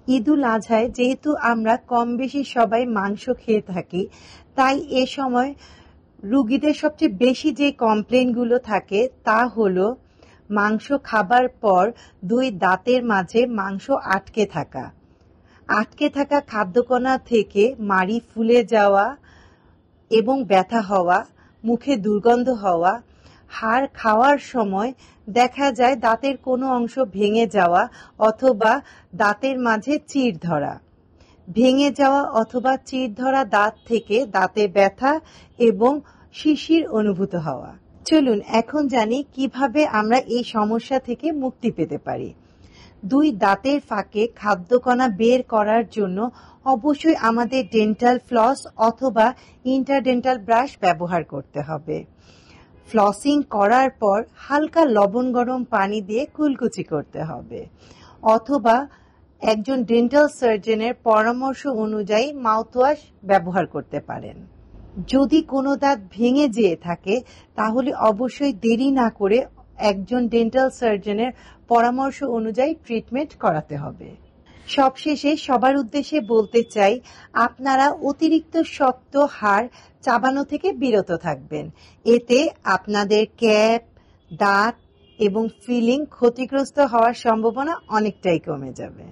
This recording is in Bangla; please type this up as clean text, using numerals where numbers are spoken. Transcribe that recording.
ঈদুল আজহায় যেহেতু আমরা কম বেশি সবাই মাংস খেয়ে থাকি, তাই এ সময় রুগীদের সবচেয়ে বেশি যে কমপ্লেনগুলো থাকে তা হলো মাংস খাবার পর দুই দাঁতের মাঝে মাংস আটকে থাকা খাদ্যকণা থেকে মাড়ি ফুলে যাওয়া এবং ব্যথা হওয়া, মুখে দুর্গন্ধ হওয়া, হাড় খাওয়ার সময় দেখা যায় দাঁতের কোনো অংশ ভেঙে যাওয়া অথবা দাঁতের মাঝে চিড় ধরা, ভেঙে যাওয়া অথবা চিড় ধরা দাঁত থেকে দাঁতে ব্যথা এবং শিশির অনুভূত হওয়া। চলুন এখন জানি কিভাবে আমরা এই সমস্যা থেকে মুক্তি পেতে পারি। দুই দাঁতের ফাঁকে খাদ্যকণা বের করার জন্য অবশ্যই আমাদের ডেন্টাল ফ্লস অথবা ইন্টারডেন্টাল ব্রাশ ব্যবহার করতে হবে। ফ্লসিং করার পর হালকা লবণ গরম পানি দিয়ে কুলকুচি করতে হবে অথবা একজন ডেন্টাল সার্জনের পরামর্শ অনুযায়ী মাউথওয়াশ ব্যবহার করতে পারেন। যদি কোনো দাঁত ভেঙে যেয়ে থাকে তাহলে অবশ্যই দেরি না করে একজন ডেন্টাল সার্জনের পরামর্শ অনুযায়ী ট্রিটমেন্ট করাতে হবে। সবশেষে সবার উদ্দেশ্যে বলতে চাই, আপনারা অতিরিক্ত শক্ত হাড় চাবানো থেকে বিরত থাকবেন। এতে আপনাদের ক্যাপ, দাঁত এবং ফিলিং ক্ষতিগ্রস্ত হওয়ার সম্ভাবনা অনেকটাই কমে যাবে।